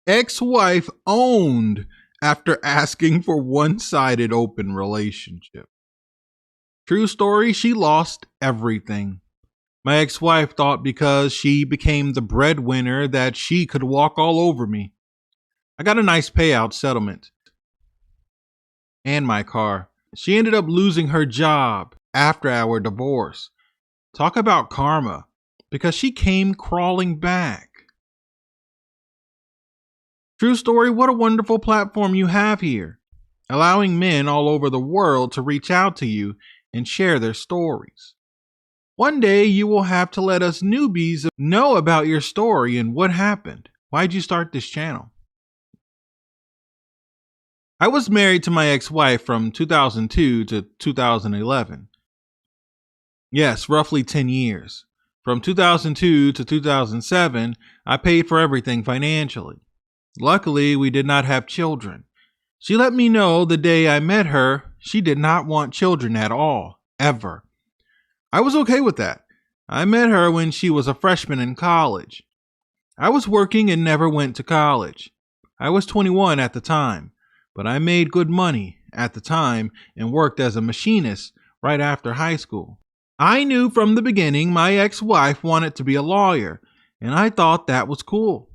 ex-wife owned after asking for one-sided open relationship. True story, she lost everything. My ex-wife thought because she became the breadwinner that she could walk all over me. I got a nice payout settlement and my car. She ended up losing her job after our divorce. Talk about karma, because she came crawling back. True story, what a wonderful platform you have here, allowing men all over the world to reach out to you and share their stories. One day you will have to let us newbies know about your story and what happened. Why'd you start this channel? I was married to my ex-wife from 2002 to 2011. Yes, roughly 10 years. From 2002 to 2007, I paid for everything financially. Luckily, we did not have children. She let me know the day I met her, she did not want children at all, ever. I was okay with that. I met her when she was a freshman in college. I was working and never went to college. I was 21 at the time, but I made good money at the time and worked as a machinist right after high school. I knew from the beginning my ex-wife wanted to be a lawyer, and I thought that was cool.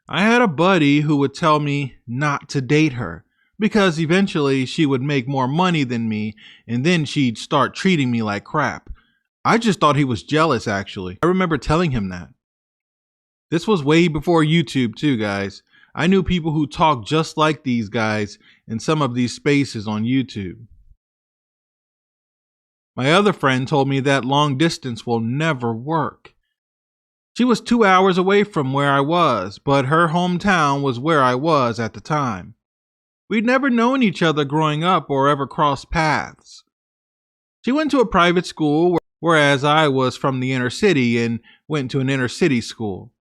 I had a buddy who would tell me not to date her because eventually she would make more money than me and then she'd start treating me like crap. I just thought he was jealous, actually. I remember telling him that. This was way before YouTube too, guys. I knew people who talked just like these guys in some of these spaces on YouTube. My other friend told me that long distance will never work. She was 2 hours away from where I was, but her hometown was where I was at the time. We'd never known each other growing up or ever crossed paths. She went to a private school, whereas I was from the inner city and went to an inner city school.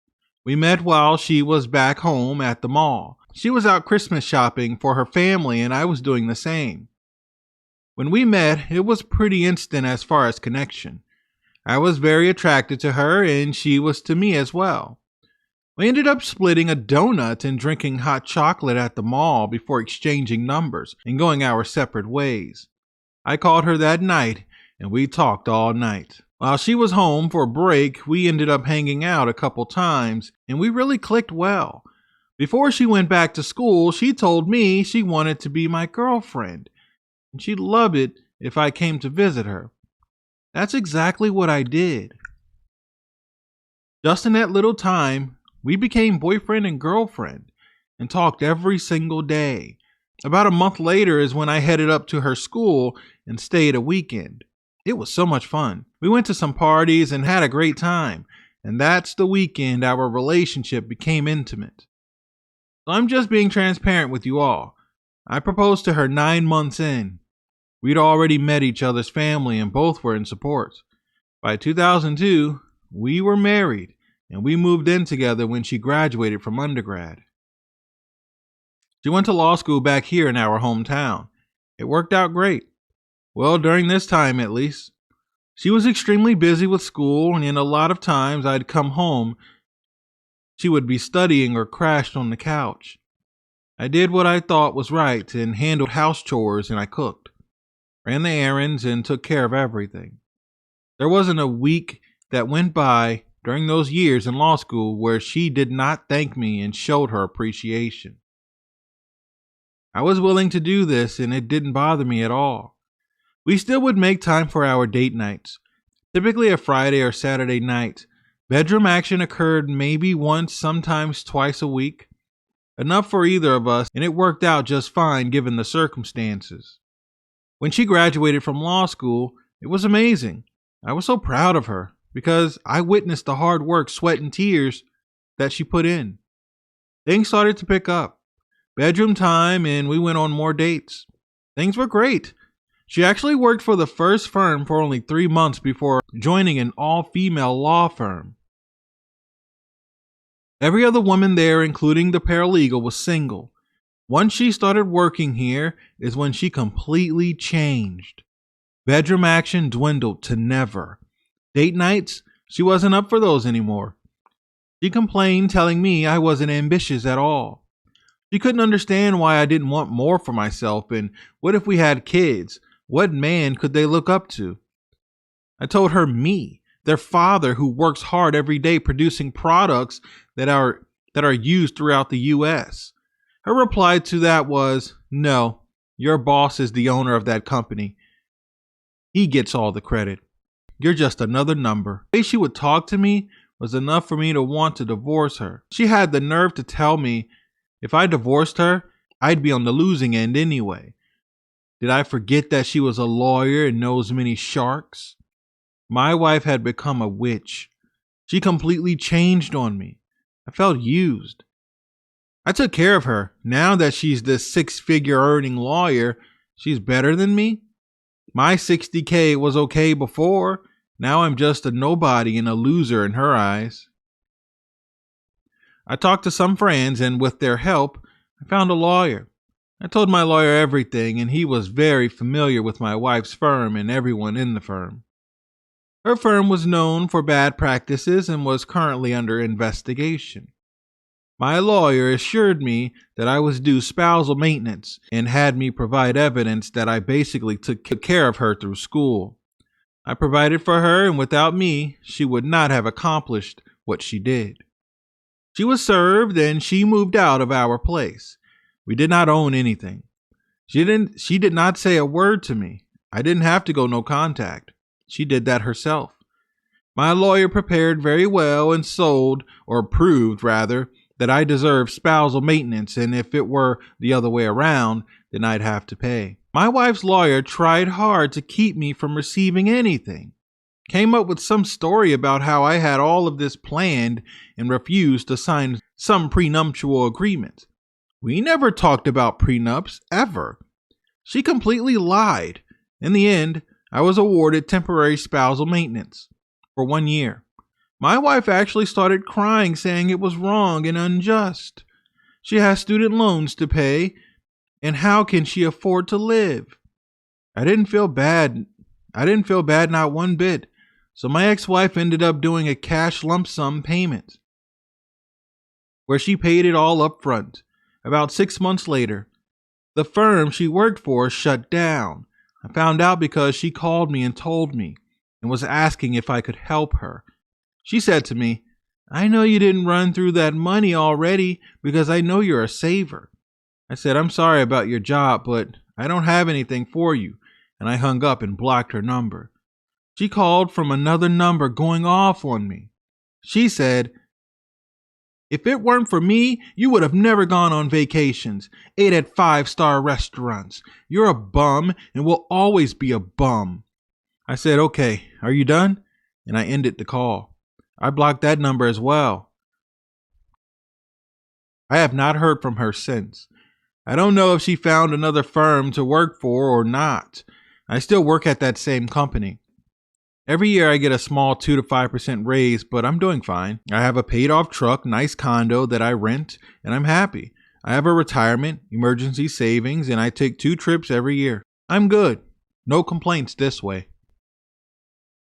We met while she was back home at the mall. She was out Christmas shopping for her family and I was doing the same. When we met, it was pretty instant as far as connection. I was very attracted to her and she was to me as well. We ended up splitting a donut and drinking hot chocolate at the mall before exchanging numbers and going our separate ways. I called her that night and we talked all night. While she was home for a break, we ended up hanging out a couple times and we really clicked well. Before she went back to school, she told me she wanted to be my girlfriend and she'd love it if I came to visit her. That's exactly what I did. Just in that little time, we became boyfriend and girlfriend and talked every single day. About a month later is when I headed up to her school and stayed a weekend. It was so much fun. We went to some parties and had a great time. And that's the weekend our relationship became intimate. So I'm just being transparent with you all. I proposed to her 9 months in. We'd already met each other's family and both were in support. By 2002, we were married and we moved in together when she graduated from undergrad. She went to law school back here in our hometown. It worked out great. Well, during this time at least. She was extremely busy with school and a lot of times I'd come home. She would be studying or crashed on the couch. I did what I thought was right and handled house chores and I cooked, ran the errands and took care of everything. There wasn't a week that went by during those years in law school where she did not thank me and showed her appreciation. I was willing to do this and it didn't bother me at all. We still would make time for our date nights, typically a Friday or Saturday night. Bedroom action occurred maybe once, sometimes twice a week. Enough for either of us, and it worked out just fine given the circumstances. When she graduated from law school, it was amazing. I was so proud of her because I witnessed the hard work, sweat, and tears that she put in. Things started to pick up. Bedroom time, and we went on more dates. Things were great. She actually worked for the first firm for only 3 months before joining an all-female law firm. Every other woman there, including the paralegal, was single. Once she started working here is when she completely changed. Bedroom action dwindled to never. Date nights, she wasn't up for those anymore. She complained, telling me I wasn't ambitious at all. She couldn't understand why I didn't want more for myself, and what if we had kids? What man could they look up to? I told her me, their father who works hard every day producing products that are used throughout the US. Her reply to that was, "No, your boss is the owner of that company. He gets all the credit. You're just another number." The way she would talk to me was enough for me to want to divorce her. She had the nerve to tell me if I divorced her, I'd be on the losing end anyway. Did I forget that she was a lawyer and knows many sharks? My wife had become a witch. She completely changed on me. I felt used. I took care of her. Now that she's this six-figure earning lawyer, she's better than me. My 60K was okay before. Now I'm just a nobody and a loser in her eyes. I talked to some friends, and with their help, I found a lawyer. I told my lawyer everything, and he was very familiar with my wife's firm and everyone in the firm. Her firm was known for bad practices and was currently under investigation. My lawyer assured me that I was due spousal maintenance and had me provide evidence that I basically took care of her through school. I provided for her, and without me, she would not have accomplished what she did. She was served and she moved out of our place. We did not own anything. She did not say a word to me. I didn't have to go no contact. She did that herself. My lawyer prepared very well and sold, or proved rather, that I deserved spousal maintenance, and if it were the other way around, then I'd have to pay. My wife's lawyer tried hard to keep me from receiving anything. Came up with some story about how I had all of this planned and refused to sign some prenuptial agreement. We never talked about prenups, ever. She completely lied. In the end, I was awarded temporary spousal maintenance for 1 year. My wife actually started crying, saying it was wrong and unjust. She has student loans to pay, and how can she afford to live? I didn't feel bad. Not one bit. So my ex-wife ended up doing a cash lump sum payment, where she paid it all up front. About 6 months later, the firm she worked for shut down. I found out because she called me and told me and was asking if I could help her. She said to me, "I know you didn't run through that money already because I know you're a saver." I said, "I'm sorry about your job, but I don't have anything for you," and I hung up and blocked her number. She called from another number going off on me. She said, "If it weren't for me, you would have never gone on vacations, ate at 5-star restaurants. You're a bum and will always be a bum." I said, "Okay, are you done?" And I ended the call. I blocked that number as well. I have not heard from her since. I don't know if she found another firm to work for or not. I still work at that same company. Every year I get a small 2 to 5% raise, but I'm doing fine. I have a paid off truck, nice condo that I rent, and I'm happy. I have a retirement, emergency savings, and I take 2 trips every year. I'm good. No complaints this way.